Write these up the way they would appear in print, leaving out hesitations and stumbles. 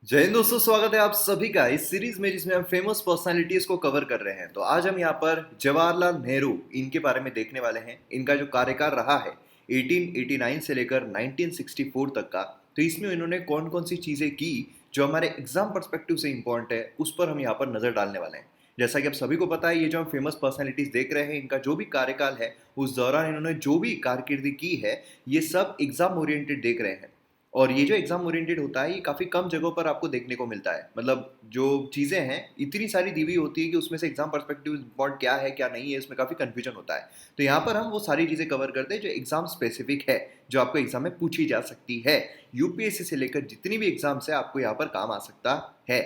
जय हिंद दोस्तों, स्वागत है आप सभी का इस सीरीज में जिसमें हम फेमस पर्सनालिटीज को कवर कर रहे हैं। तो आज हम यहाँ पर जवाहरलाल नेहरू इनके बारे में देखने वाले हैं। इनका जो कार्यकाल रहा है 1889 से लेकर 1964 तक का, तो इसमें इन्होंने कौन कौन सी चीज़ें की जो हमारे एग्जाम पर्सपेक्टिव से इम्पोर्टेंट है, उस पर हम यहाँ पर नज़र डालने वाले हैं। जैसा कि आप सभी को पता है, ये जो हम फेमस पर्सनालिटीज देख रहे हैं, इनका जो भी कार्यकाल है उस दौरान इन्होंने जो भी कारकिर्दी की है, ये सब एग्जाम ओरिएंटेड देख रहे हैं। और ये जो एग्जाम ओरिएंटेड होता है, ये काफ़ी कम जगहों पर आपको देखने को मिलता है। मतलब जो चीज़ें हैं इतनी सारी दी हुई होती है कि उसमें से एग्जाम पर्सपेक्टिव इम्पॉर्ट क्या है क्या नहीं है, इसमें काफ़ी कन्फ्यूजन होता है। तो यहाँ पर हम वो सारी चीज़ें कवर करते हैं जो एग्जाम स्पेसिफिक है, जो आपको एग्जाम में पूछी जा सकती है। यूपीएससी से लेकर जितनी भी एग्जाम्स है, आपको यहाँ पर काम आ सकता है।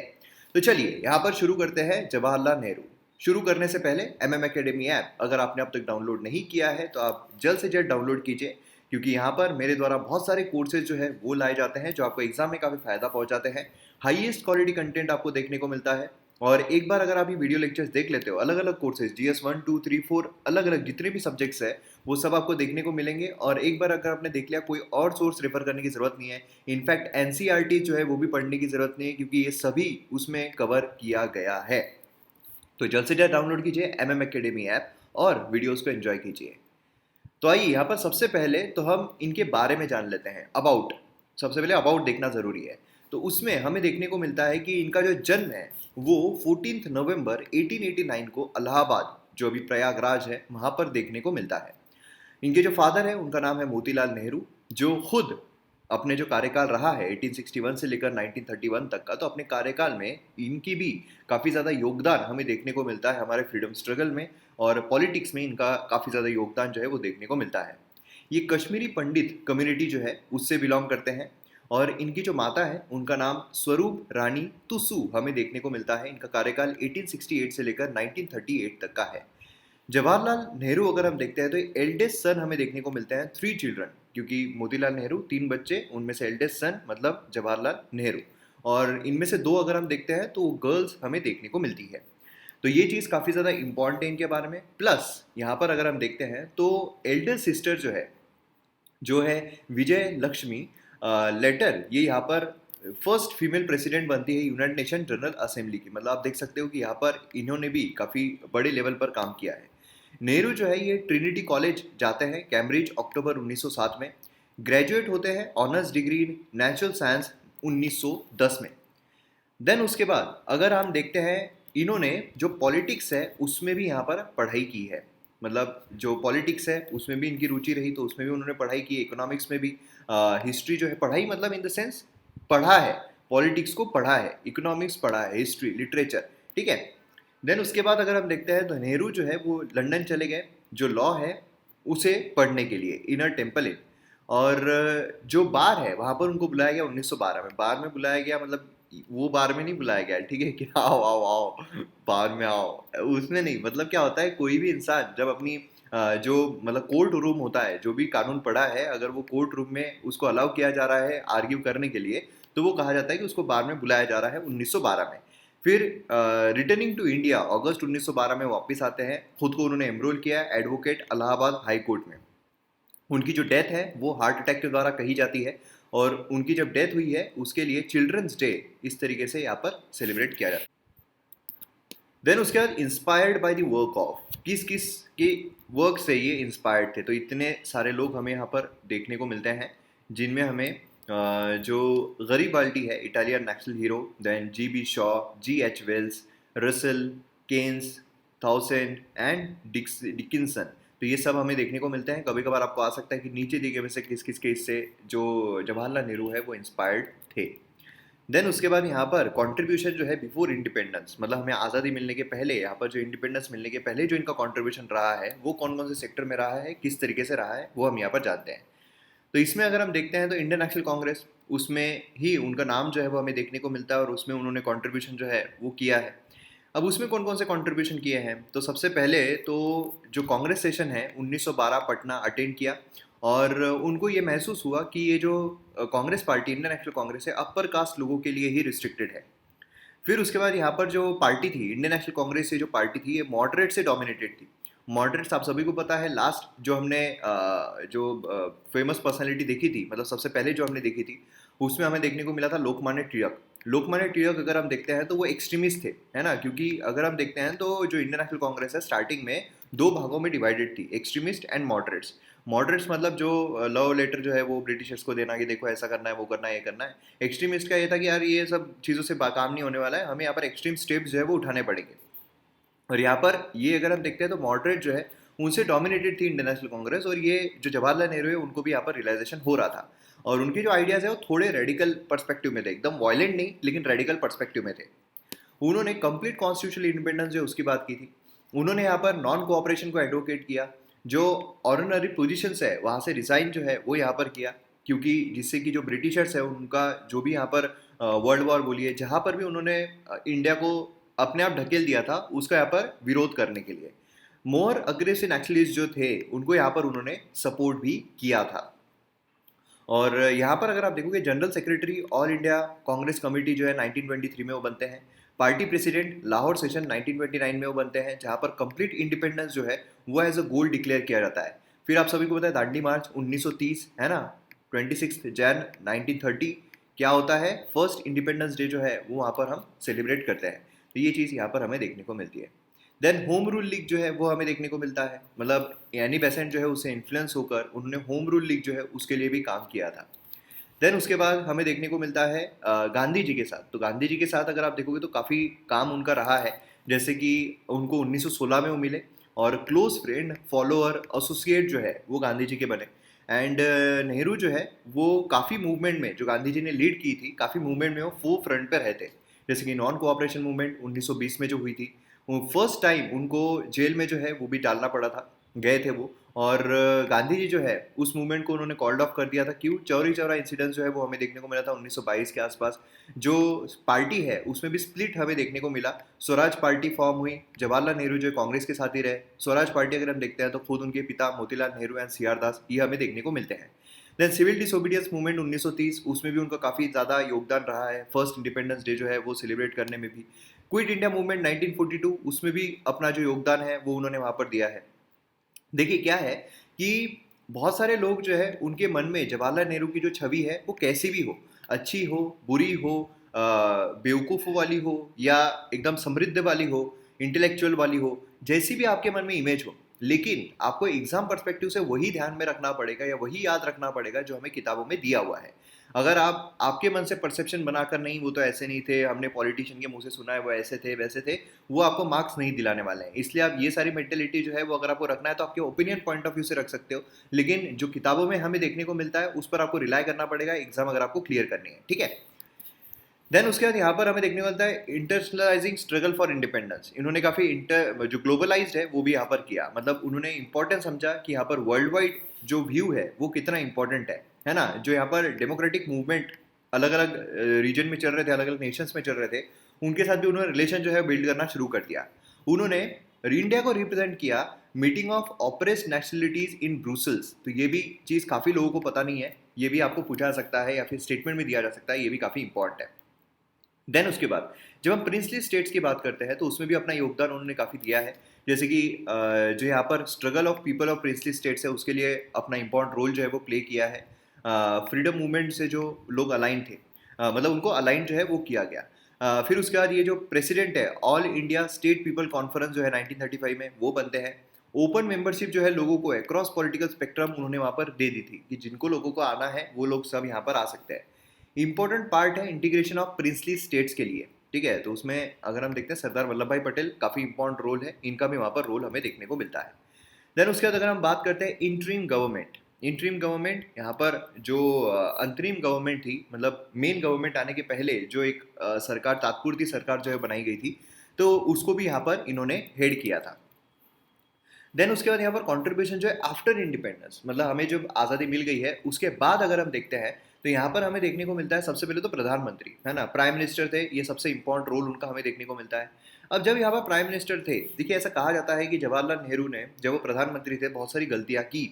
तो चलिए यहाँ पर शुरू करते हैं जवाहरलाल नेहरू। शुरू करने से पहले एमएम एकेडमी ऐप अगर आपने अब तक डाउनलोड नहीं किया है तो आप जल्द से जल्द डाउनलोड कीजिए, क्योंकि यहाँ पर मेरे द्वारा बहुत सारे कोर्सेज जो है वो लाए जाते हैं जो आपको एग्जाम में काफ़ी फायदा पहुंचाते हैं। हाईएस्ट क्वालिटी कंटेंट आपको देखने को मिलता है। और एक बार अगर आप ये वीडियो लेक्चर्स देख लेते हो, अलग अलग कोर्सेज जीएस 1 2 3 4 अलग अलग जितने भी सब्जेक्ट्स है वो सब आपको देखने को मिलेंगे। और एक बार अगर आपने देख लिया, कोई और सोर्स रेफर करने की जरूरत नहीं है। इनफैक्ट एनसीईआरटी जो है वो भी पढ़ने की जरूरत नहीं है, क्योंकि ये सभी उसमें कवर किया गया है। तो जल्द से जल्द डाउनलोड कीजिए एमएम एकेडमी ऐप और वीडियोस को एंजॉय कीजिए। तो आइए यहाँ पर सबसे पहले तो हम इनके बारे में जान लेते हैं। अबाउट, सबसे पहले अबाउट देखना ज़रूरी है। तो उसमें हमें देखने को मिलता है कि इनका जो जन्म है वो 14 नवंबर 1889 को इलाहाबाद, जो अभी प्रयागराज है, वहाँ पर देखने को मिलता है। इनके जो फादर है उनका नाम है मोतीलाल नेहरू, जो खुद अपने जो कार्यकाल रहा है 1861 से लेकर 1931 तक का, तो अपने कार्यकाल में इनकी भी काफ़ी ज़्यादा योगदान हमें देखने को मिलता है हमारे फ्रीडम स्ट्रगल में। और पॉलिटिक्स में इनका काफ़ी ज़्यादा योगदान जो है वो देखने को मिलता है। ये कश्मीरी पंडित कम्युनिटी जो है उससे बिलोंग करते हैं। और इनकी जो माता है उनका नाम स्वरूप रानी तुसु हमें देखने को मिलता है। इनका कार्यकाल 1868 से लेकर 1938 तक का है। जवाहरलाल नेहरू अगर हम देखते हैं तो एल्डेस्ट सन हमें देखने को मिलते हैं 3 चिल्ड्रन, क्योंकि मोतीलाल नेहरू 3 बच्चे, उनमें से एल्डेस्ट सन मतलब जवाहरलाल नेहरू। और इनमें से 2 अगर हम देखते हैं तो गर्ल्स हमें देखने को मिलती है। तो ये चीज़ काफ़ी ज़्यादा इंपॉर्टेंट है इनके बारे में। प्लस यहाँ पर अगर हम देखते हैं तो एल्डर सिस्टर जो है विजय लक्ष्मी लेटर, ये यहाँ पर फर्स्ट फीमेल प्रेसिडेंट बनती है यूनाइटेड नेशन जनरल असेंबली की। मतलब आप देख सकते हो कि यहाँ पर इन्होंने भी काफ़ी बड़े लेवल पर काम किया है। नेहरू जो है ये ट्रिनिटी कॉलेज जाते हैं कैम्ब्रिज अक्टूबर 1907 में। ग्रेजुएट होते हैं honours degree in natural science 1910 में। देन उसके बाद अगर हम देखते हैं, इन्होंने जो पॉलिटिक्स है उसमें भी यहाँ पर पढ़ाई की है। मतलब जो पॉलिटिक्स है उसमें भी इनकी रुचि रही, तो उसमें भी उन्होंने पढ़ाई की। इकोनॉमिक्स में भी हिस्ट्री जो है, पढ़ाई मतलब इन द सेंस पढ़ा है, पॉलिटिक्स को पढ़ा है, इकोनॉमिक्स पढ़ा है, हिस्ट्री लिटरेचर, ठीक है। देन उसके बाद अगर हम देखते हैं तो नेहरू जो है वो लंदन चले गए जो लॉ है उसे पढ़ने के लिए, इनर टेम्पल इन। और जो बार है वहाँ पर उनको बुलाया गया 1912 में। बार में बुलाया गया मतलब वो बार में नहीं बुलाया गया, ठीक है, कि आओ आओ आओ बार में आओ, उसमें नहीं। मतलब क्या होता है, कोई भी इंसान जब अपनी जो मतलब कोर्ट रूम होता है, जो भी कानून पढ़ा है, अगर वो कोर्ट रूम में उसको अलाउ किया जा रहा है आर्ग्यू करने के लिए, तो वो कहा जाता है कि उसको बार में बुलाया जा रहा है 1912 में। फिर रिटर्निंग टू इंडिया अगस्त 1912 में वापस आते हैं। खुद को उन्होंने एनरोल किया एडवोकेट इलाहाबाद हाई कोर्ट में। उनकी जो डेथ है वो हार्ट अटैक के द्वारा कही जाती है। और उनकी जब डेथ हुई है उसके लिए चिल्ड्रंस डे इस तरीके से यहाँ पर सेलिब्रेट किया जाता है। देन उसके बाद inspired by the work of, किस किस के वर्क से ये इंस्पायर्ड थे, तो इतने सारे लोग हमें यहाँ पर देखने को मिलते हैं, जिनमें हमें जो गरीबाल्टी है Italian national hero, then G Shaw, G Wells, Russell, Keynes, थाउसेंड एंड डिकिंसन, तो ये सब हमें देखने को मिलते हैं। कभी कभार आपको आ सकता है कि नीचे दिए गए में से किस किस के इससे जो जवाहरलाल नेहरू है वो इंस्पायर्ड थे। देन उसके बाद यहाँ पर कंट्रीब्यूशन जो है बिफोर इंडिपेंडेंस, मतलब हमें आज़ादी मिलने के पहले, यहाँ पर जो इंडिपेंडेंस मिलने के पहले जो इनका कंट्रीब्यूशन रहा है वो कौन कौन से सेक्टर में रहा है, किस तरीके से रहा है, वो हम यहाँ पर जानते हैं। तो इसमें अगर हम देखते हैं तो इंडियन नेशनल कांग्रेस, उसमें ही उनका नाम जो है वो हमें देखने को मिलता है और उसमें उन्होंने कंट्रीब्यूशन जो है वो किया है। अब उसमें कौन कौन से कंट्रीब्यूशन किए हैं, तो सबसे पहले तो जो कांग्रेस सेशन है 1912 पटना अटेंड किया। और उनको ये महसूस हुआ कि ये जो Congress party, Indian national Congress है, अपर कास्ट लोगों के लिए ही रिस्ट्रिक्टेड है। फिर उसके बाद यहाँ पर जो पार्टी थी, इंडियन नेशनल कांग्रेस से जो पार्टी थी, ये मॉडरेट से डोमिनेटेड थी। मॉडरेट्स आप सभी को पता है, लास्ट जो हमने जो फेमस पर्सनालिटी देखी थी, मतलब सबसे पहले जो हमने देखी थी, उसमें हमें देखने को मिला था लोकमान्य तिलक। लोकमान्य तिलक अगर हम देखते हैं तो वो एक्सट्रीमिस्ट थे, है ना, क्योंकि अगर हम देखते हैं तो जो इंडियन नेशनल कांग्रेस है स्टार्टिंग में दो भागों में डिवाइडेड थी, एक्सट्रीमिस्ट एंड मॉडरेट्स। मॉडरेट्स मतलब जो लव लेटर जो है वो ब्रिटिशर्स को देना कि देखो ऐसा करना है, वो करना है, ये करना है। एक्सट्रीमिस्ट का ये था कि यार ये सब चीज़ों से काम नहीं होने वाला है, हमें यहाँ पर एक्सट्रीम स्टेप्स जो है वो उठाने पड़ेंगे। और यहाँ पर ये अगर हम देखते हैं तो मॉडरेट जो है उनसे डोमिनेटेड थी इंडियन नेशनल कांग्रेस, और ये जो जवाहरलाल नेहरू है उनको भी यहाँ पर रियलाइजेशन हो रहा था। और उनके जो आइडियाज़ है वो थोड़े रेडिकल पर्सपेक्टिव में थे, एकदम वायलेंट नहीं लेकिन रेडिकल पर्सपेक्टिव में थे। उन्होंने कंप्लीट कॉन्स्टिट्यूशनल इंडिपेंडेंस जो उसकी बात की थी। उन्होंने यहाँ पर नॉन कोऑपरेशन को एडवोकेट किया, जो ऑर्डिनरी पोजीशंस है वहाँ से रिजाइन जो है वो यहाँ पर किया, क्योंकि जिससे कि जो ब्रिटिशर्स है उनका जो भी यहाँ पर वर्ल्ड वॉर बोलिए जहाँ पर भी उन्होंने इंडिया को अपने आप ढकेल दिया था उसका यहाँ पर विरोध करने के लिए मोर अग्रेसिव नक्सलिस्ट जो थे उनको यहाँ पर उन्होंने सपोर्ट भी किया था। और यहाँ पर अगर आप देखोगे general secretary all India Congress committee जो है 1923 में वो बनते हैं। पार्टी प्रेसिडेंट लाहौर सेशन 1929 में वो बनते हैं, जहाँ पर कंप्लीट इंडिपेंडेंस जो है वो एज अ गोल डिक्लेयर किया जाता है। फिर आप सभी को पता है दांडी मार्च 1930 है ना, 26 जैन 1930 क्या होता है, फर्स्ट इंडिपेंडेंस डे जो है वो वहाँ पर हम सेलिब्रेट करते हैं। तो ये चीज़ यहाँ पर हमें देखने को मिलती है। देन होम रूल लीग जो है वो हमें देखने को मिलता है, मतलब एनी बेसेंट जो है उससे इन्फ्लुएंस होकर उन्होंने होम रूल लीग जो है उसके लिए भी काम किया था। देन उसके बाद हमें देखने को मिलता है गांधी जी के साथ। तो गांधी जी के साथ अगर आप देखोगे तो काफ़ी काम उनका रहा है, जैसे कि उनको 1916 में वो मिले और क्लोज फ्रेंड फॉलोअर एसोसिएट जो है वो गांधी जी के बने। एंड नेहरू जो है वो काफ़ी मूवमेंट में जो गांधी जी ने लीड की थी, काफ़ी मूवमेंट में वो फोर फ्रंट पर रहते, जैसे कि नॉन कोऑपरेशन मूवमेंट 1920 में जो हुई थी, वो फर्स्ट टाइम उनको जेल में जो है वो भी डालना पड़ा था, गए थे वो। और गांधी जी जो है उस मूवमेंट को उन्होंने कॉल्ड ऑफ कर दिया था, क्यों, चौरी चौरा इंसिडेंट जो है वो हमें देखने को मिला था 1922 के आसपास। जो पार्टी है उसमें भी स्प्लिट हमें देखने को मिला, स्वराज पार्टी फॉर्म हुई, जवाहरलाल नेहरू जो कांग्रेस के साथ ही रहे। स्वराज पार्टी अगर हम देखते हैं तो खुद उनके पिता Motilal Nehru and C R Das ये हमें देखने को मिलते हैं। देन सिविल डिसोबीडियंस मूवमेंट 1930, उसमें भी उनका काफ़ी ज़्यादा योगदान रहा है, फर्स्ट इंडिपेंडेंस डे जो है वो सेलिब्रेट करने में भी। क्विट इंडिया मूवमेंट 1942, उसमें भी अपना जो योगदान है वो उन्होंने वहाँ पर दिया है। देखिए क्या है कि बहुत सारे लोग जो है उनके मन में जवाहरलाल नेहरू की जो छवि है वो कैसी भी हो, अच्छी हो, बुरी हो, बेवकूफ़ वाली हो या एकदम समृद्ध वाली हो, इंटेलेक्चुअल वाली हो, जैसी भी आपके मन में इमेज हो, लेकिन आपको एग्जाम पर्सपेक्टिव से वही ध्यान में रखना पड़ेगा या वही याद रखना पड़ेगा जो हमें किताबों में दिया हुआ है। अगर आप आपके मन से परसेप्शन बनाकर नहीं वो तो ऐसे नहीं थे, हमने पॉलिटिशियन के मुंह से सुना है वो ऐसे थे वैसे थे, वो आपको मार्क्स नहीं दिलाने वाले हैं। इसलिए आप ये सारी मेंटेलिटी जो है वो अगर आपको रखना है तो आपके ओपिनियन पॉइंट ऑफ व्यू से रख सकते हो, लेकिन जो किताबों में हमें देखने को मिलता है उस पर आपको रिलाई करना पड़ेगा एग्जाम अगर आपको क्लियर करनी है, ठीक है। देन उसके बाद यहाँ पर हमें देखने को मिलता है इंटरनेशनलाइजिंग स्ट्रगल फॉर इंडिपेंडेंस। इन्होंने काफ़ी इंटर जो ग्लोबलाइज्ड है वो भी यहाँ पर किया, मतलब उन्होंने इंपॉर्टेंस समझा कि यहाँ पर वर्ल्ड वाइड जो व्यू है वो कितना इंपॉर्टेंट है ना। जो यहाँ पर डेमोक्रेटिक मूवमेंट अलग अलग रीजन में चल रहे थे, अलग अलग नेशंस में चल रहे थे, उनके साथ भी उन्होंने रिलेशन जो है बिल्ड करना शुरू कर दिया। उन्होंने इंडिया को रिप्रेजेंट किया meeting of oppress nationalities in Brussels. तो ये भी चीज़ काफ़ी लोगों को पता नहीं है, ये भी आपको पूछा जा सकता है या फिर स्टेटमेंट में दिया जा सकता है, ये भी काफ़ी इंपॉर्टेंट है। देन उसके बाद जब हम प्रिंसली स्टेट्स की बात करते हैं तो उसमें भी अपना योगदान उन्होंने काफ़ी दिया है, जैसे कि जो यहाँ पर struggle of people of princely states है उसके लिए अपना इंपॉर्टेंट रोल जो है वो प्ले किया है। फ्रीडम मूवमेंट से जो लोग अलाइन थे, मतलब उनको अलाइन जो है वो किया गया। फिर उसके बाद ये जो प्रेसिडेंट है all India state people conference जो है 1935 में वो बनते हैं। ओपन मेंबरशिप जो है लोगों को अक्रॉस पॉलिटिकल स्पेक्ट्रम उन्होंने वहाँ पर दे दी थी कि जिनको लोगों को आना है वो लोग सब यहाँ पर आ सकते हैं। इंपॉर्टेंट पार्ट है इंटीग्रेशन ऑफ प्रिंसली स्टेट्स के लिए, ठीक है। तो उसमें अगर हम देखते हैं सरदार वल्लभ भाई पटेल काफ़ी इंपॉर्टेंट रोल है, इनका भी वहाँ पर रोल हमें देखने को मिलता है। देन उसके बाद अगर हम बात करते हैं इंटरिम गवर्नमेंट, इंटरिम गवर्नमेंट यहाँ पर जो अंतरिम गवर्नमेंट थी, मतलब मेन गवर्नमेंट आने के पहले जो एक सरकार तात्पुरती सरकार जो है बनाई गई थी, तो उसको भी यहाँ पर इन्होंने हेड किया था। देन उसके बाद यहाँ पर कंट्रीब्यूशन जो है आफ्टर इंडिपेंडेंस, मतलब हमें जब आज़ादी मिल गई है उसके बाद अगर हम देखते हैं तो यहाँ पर हमें देखने को मिलता है सबसे पहले तो प्रधानमंत्री, है ना, प्राइम मिनिस्टर थे, ये सबसे इंपॉर्टेंट रोल उनका हमें देखने को मिलता है। अब जब यहाँ पर प्राइम मिनिस्टर थे, देखिए ऐसा कहा जाता है कि जवाहरलाल नेहरू ने जब वो प्रधानमंत्री थे बहुत सारी गलतियाँ की,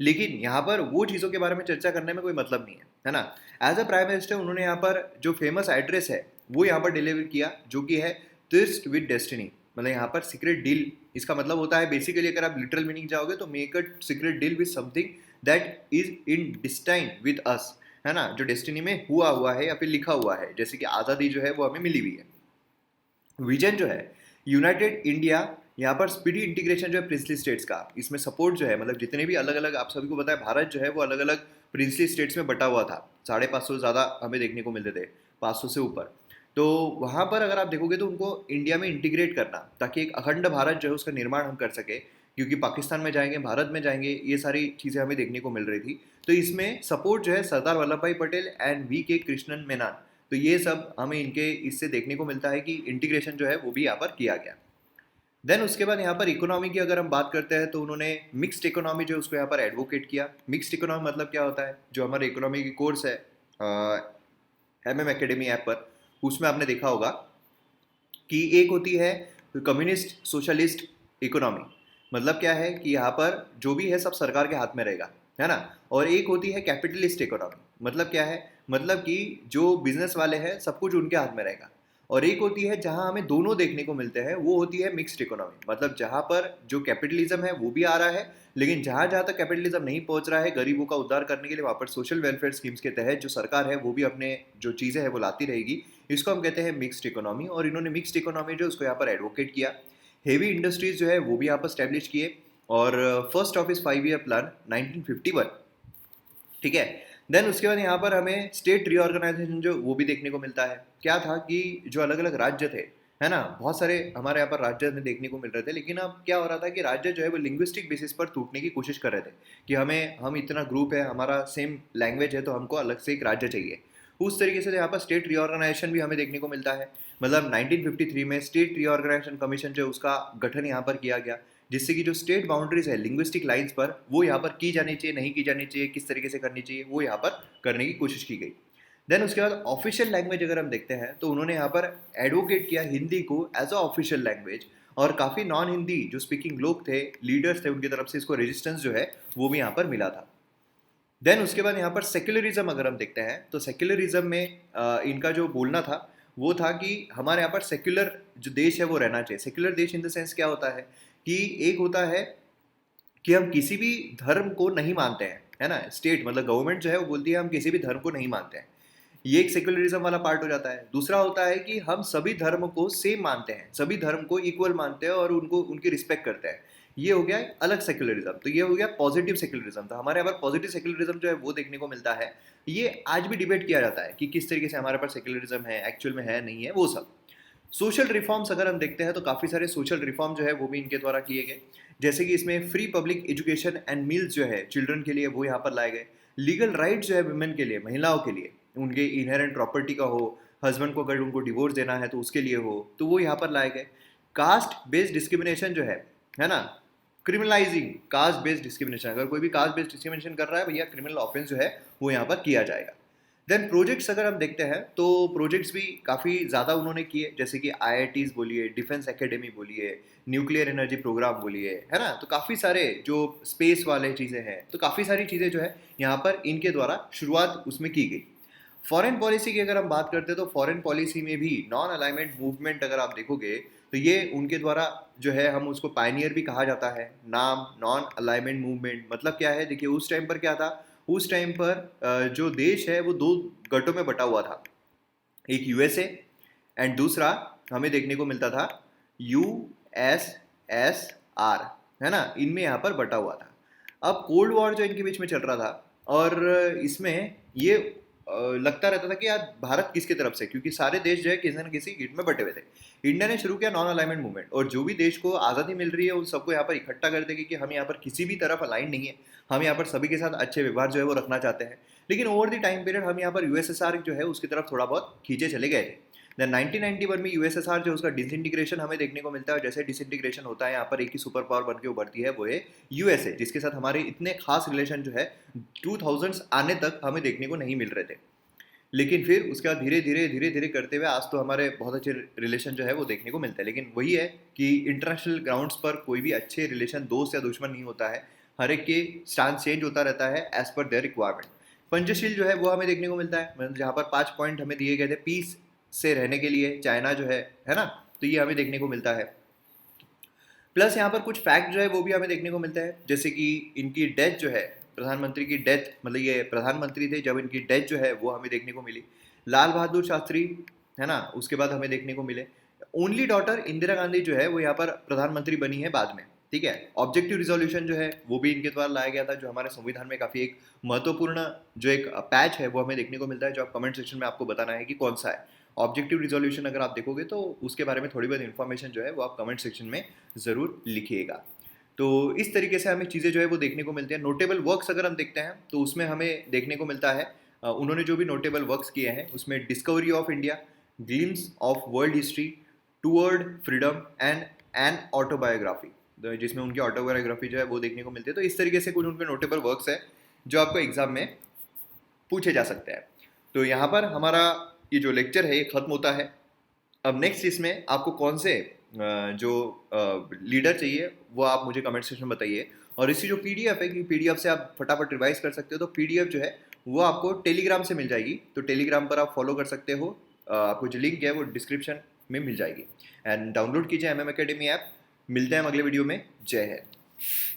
लेकिन यहाँ पर वो चीज़ों के बारे में चर्चा करने में कोई मतलब नहीं है ना। एज अ प्राइम मिनिस्टर उन्होंने यहाँ पर जो फेमस एड्रेस है वो यहाँ पर डिलीवर किया, जो कि है तिर्स्ट विद डेस्टिनी, मतलब यहाँ पर सीक्रेट डील। इसका मतलब होता है बेसिकली अगर आप लिटरल मीनिंग जाओगे तो make a secret deal with something that is in destine with us, है ना, जो डेस्टिनी में हुआ हुआ है या फिर लिखा हुआ है, जैसे कि आज़ादी जो है वो हमें मिली हुई है। विजन जो है यूनाइटेड इंडिया, यहाँ पर स्पीडी इंटीग्रेशन जो है प्रिंसली स्टेट्स का, इसमें सपोर्ट जो है मतलब जितने भी अलग अलग, आप सभी को पता है भारत जो है वो अलग अलग प्रिंसली स्टेट्स में बटा हुआ था, 550 से ज़्यादा हमें देखने को मिलते थे, 500 से ऊपर। तो वहाँ पर अगर आप देखोगे तो उनको इंडिया में इंटीग्रेट करना, ताकि एक अखंड भारत जो है उसका निर्माण हम कर सके, क्योंकि पाकिस्तान में जाएंगे, भारत में जाएंगे, ये सारी चीज़ें हमें देखने को मिल रही थी। तो इसमें सपोर्ट जो है सरदार वल्लभ भाई पटेल एंड वी के कृष्णन मेनन, तो ये सब हमें इनके इससे देखने को मिलता है कि इंटीग्रेशन जो है वो भी यहाँ पर किया गया। देन उसके बाद यहाँ पर इकोनॉमी की अगर हम बात करते हैं तो उन्होंने मिक्स्ड इकोनॉमी जो है उसको यहाँ पर एडवोकेट किया। मिक्स्ड इकोनॉमी मतलब क्या होता है, जो हमारे इकोनॉमी की कोर्स है MM एकेडमी ऐप पर, उसमें आपने देखा होगा कि एक होती है कम्युनिस्ट सोशलिस्ट इकोनॉमी, मतलब क्या है कि यहाँ पर जो भी है सब सरकार के हाथ में रहेगा, है ना। और एक होती है कैपिटलिस्ट इकोनॉमी, मतलब क्या है, मतलब कि जो बिजनेस वाले हैं सब कुछ उनके हाथ में रहेगा। और एक होती है जहाँ हमें दोनों देखने को मिलते हैं, वो होती है मिक्स्ड इकोनॉमी, मतलब जहाँ पर जो कैपिटलिज्म है वो भी आ रहा है, लेकिन जहाँ जहाँ तक कैपिटलिज्म नहीं पहुँच रहा है गरीबों का उद्धार करने के लिए, वहाँ पर सोशल वेलफेयर स्कीम्स के तहत जो सरकार है वो भी अपने जो चीज़ें हैं वो लाती रहेगी। इसको हम कहते हैं मिक्स्ड इकोनॉमी। और इन्होंने मिक्स्ड इकोनॉमी जो उसको यहाँ पर एडवोकेट किया। हेवी इंडस्ट्रीज जो है वो भी यहाँ पर स्टैब्लिश किए। और फर्स्ट ऑफ इस 5 ईयर प्लान 1951, ठीक है। देन उसके बाद यहाँ पर हमें स्टेट रीऑर्गेनाइजेशन जो वो भी देखने को मिलता है। क्या था कि जो अलग अलग राज्य थे, है ना, बहुत सारे हमारे यहाँ पर राज्य में देखने को मिल रहे थे, लेकिन अब क्या हो रहा था कि राज्य जो है वो लिंग्विस्टिक बेसिस पर टूटने की कोशिश कर रहे थे कि हम इतना ग्रुप है, हमारा सेम लैंग्वेज है, तो हमको अलग से एक राज्य चाहिए। उस तरीके से यहाँ पर स्टेट रीऑर्गेनाइजेशन भी हमें देखने को मिलता है। मतलब 1953 में स्टेट रीऑर्गेनाइजेशन कमीशन जो है उसका गठन यहाँ पर किया गया, जिससे कि जो स्टेट बाउंड्रीज है लिंग्विस्टिक लाइंस पर, वो यहाँ पर की जानी चाहिए, नहीं की जानी चाहिए, किस तरीके से करनी चाहिए, वो यहाँ पर करने की कोशिश की गई। देन उसके बाद ऑफिशियल लैंग्वेज अगर हम देखते हैं तो उन्होंने यहाँ पर एडवोकेट किया हिंदी को एज अ ऑफिशियल लैंग्वेज। और काफ़ी नॉन हिंदी जो स्पीकिंग लोग थे, लीडर्स थे, उनकी तरफ से इसको रेजिस्टेंस जो है वो भी यहाँ पर मिला था। देन उसके बाद यहाँ पर सेक्युलरिज्म अगर हम देखते हैं तो सेक्युलरिज्म में इनका जो बोलना था वो था कि हमारे यहाँ पर सेक्युलर जो देश है वो रहना चाहिए। सेक्युलर देश इन द सेंस क्या होता है कि एक होता है कि हम किसी भी धर्म को नहीं मानते हैं, है ना, स्टेट मतलब गवर्नमेंट जो है वो बोलती है हम किसी भी धर्म को नहीं मानते हैं, ये एक सेक्युलरिज्म वाला पार्ट हो जाता है। दूसरा होता है कि हम सभी धर्म को सेम मानते हैं, सभी धर्म को इक्वल मानते हैं और उनको उनकी रिस्पेक्ट करते हैं, ये हो गया अलग सेक्युलरिज्म। तो ये हो गया पॉजिटिव सेक्युलरिज्म। तो हमारे यहाँ पर पॉजिटिव सेक्युलरिज्म जो है वो देखने को मिलता है। ये आज भी डिबेट किया जाता है कि किस तरीके से हमारे पास सेक्युलरिज्म है, एक्चुअल में है नहीं है, वो सब। सोशल रिफॉर्म्स अगर हम देखते हैं तो काफ़ी सारे सोशल रिफॉर्म जो है वो भी इनके द्वारा किए गए, जैसे कि इसमें free public education and meals जो है चिल्ड्रन के लिए वो यहाँ पर लाए गए। लीगल राइट जो है वुमेन के लिए, महिलाओं के लिए, उनके इनहेरेंट प्रॉपर्टी का हो, हस्बैंड को अगर उनको डिवोर्स देना है तो उसके लिए हो, तो वो यहाँ पर लाए गए। कास्ट बेस्ड डिस्क्रिमिनेशन जो है ना, क्रिमिनलाइजिंग कास्ट बेस्ड डिस्क्रिमिनेशन, अगर कोई भी कास्ट बेस्ड डिस्क्रिमिनेशन कर रहा है भैया, क्रिमिनल ऑफेंस जो है वो यहाँ पर किया जाएगा। देन प्रोजेक्ट्स अगर हम देखते हैं तो प्रोजेक्ट्स भी काफ़ी ज़्यादा उन्होंने किए, जैसे कि IITs बोलिए, डिफेंस एकेडमी बोलिए, न्यूक्लियर एनर्जी प्रोग्राम बोलिए, है ना। तो काफ़ी सारे जो स्पेस वाले चीज़ें हैं, तो काफ़ी सारी चीज़ें जो है यहाँ पर इनके द्वारा शुरुआत उसमें की गई। फॉरेन पॉलिसी की अगर हम बात करते हैं तो फॉरेन पॉलिसी में भी नॉन अलाइनमेंट मूवमेंट अगर आप देखोगे तो ये उनके द्वारा जो है, हम उसको पायनियर भी कहा जाता है। नाम नॉन अलाइनमेंट मूवमेंट मतलब क्या है, देखिए उस टाइम पर क्या था, उस टाइम पर जो देश है वो दो गठों में बटा हुआ था, एक USA एंड दूसरा हमें देखने को मिलता था USSR, है ना, इनमें यहाँ पर बटा हुआ था। अब कोल्ड वॉर जो इनके बीच में चल रहा था, और इसमें ये लगता रहता था कि यार भारत किसकी तरफ से, क्योंकि सारे देश जो है किसी न किसी गिट में बटे हुए थे। इंडिया ने शुरू किया नॉन अलाइनमेंट मूवमेंट, और जो भी देश को आज़ादी मिल रही है उन सबको यहाँ पर इकट्ठा कर देगी कि हम यहाँ पर किसी भी तरफ अलाइन नहीं है, हम यहाँ पर सभी के साथ अच्छे व्यवहार जो है वो रखना चाहते हैं। लेकिन ओवर द टाइम पीरियड हम यहाँ पर USSR जो है उसकी तरफ थोड़ा बहुत खींचे चले गए थे। देन 1991 में USSR जो उसका डिसइंटीग्रेशन हमें देखने को मिलता है। जैसे डिसइंटीग्रेशन होता है, यहाँ पर एक ही सुपर पावर बन के उभरती है, वो है USA, जिसके साथ हमारे इतने खास रिलेशन जो है 2000s आने तक हमें देखने को नहीं मिल रहे थे। लेकिन फिर उसके बाद धीरे धीरे करते हुए आज तो हमारे बहुत अच्छे रिलेशन जो है वो देखने को मिलता है। लेकिन वही है कि इंटरनेशनल ग्राउंड्स पर कोई भी अच्छे रिलेशन दोस्त या दुश्मन नहीं होता है, हर एक के स्टांस चेंज होता रहता है as per their requirement. Panchsheel जो है वो हमें देखने को मिलता है, मतलब जहाँ पर 5 पॉइंट हमें दिए गए थे पीस से रहने के लिए, चाइना जो है ना, तो ये हमें देखने को मिलता है। प्लस यहाँ पर कुछ फैक्ट जो है वो भी हमें देखने को मिलता है, जैसे कि इनकी डेथ जो है प्रधानमंत्री की डेथ, मतलब ये प्रधानमंत्री थे जब इनकी डेथ जो है वो हमें देखने को मिली। लाल बहादुर शास्त्री, है ना, उसके बाद हमें देखने को मिले। ओनली डॉटर इंदिरा गांधी जो है वो यहाँ पर प्रधानमंत्री बनी है बाद में, ठीक है। ऑब्जेक्टिव रिजोल्यूशन जो है वो भी इनके द्वारा लाया गया था, जो हमारे संविधान में काफी एक महत्वपूर्ण जो एक पैच है वो हमें देखने को मिलता है, जो आप कमेंट सेक्शन में आपको बताना है कि कौन सा है। ऑब्जेक्टिव रिजोल्यूशन अगर आप देखोगे तो उसके बारे में थोड़ी बहुत इन्फॉर्मेशन जो है वो आप कमेंट सेक्शन में ज़रूर लिखिएगा। तो इस तरीके से हमें चीज़ें जो है वो देखने को मिलती हैं। नोटेबल वर्क्स अगर हम देखते हैं तो उसमें हमें देखने को मिलता है उन्होंने जो भी नोटेबल वर्क्स किए हैं उसमें discovery of India, glimpse of world history, toward freedom and an autobiography, जिसमें उनकी ऑटोबायोग्राफी जो है वो देखने को मिलती है। तो इस तरीके से कुछ उनके नोटेबल वर्क्स है जो आपको एग्जाम में पूछे जा सकते हैं। तो यहाँ पर हमारा ये जो लेक्चर है ये खत्म होता है। अब नेक्स्ट इसमें आपको कौन से जो लीडर चाहिए वो आप मुझे कमेंट सेक्शन में बताइए। और इसी जो पीडीएफ है कि पीडीएफ से आप फटाफट रिवाइज कर सकते हो, तो पीडीएफ जो है वो आपको टेलीग्राम से मिल जाएगी, तो टेलीग्राम पर आप फॉलो कर सकते हो। आपको जो लिंक है वो डिस्क्रिप्शन में मिल जाएगी। एंड डाउनलोड कीजिए MM Academy ऐप। मिलते हैं हम अगले वीडियो में। जय हिंद।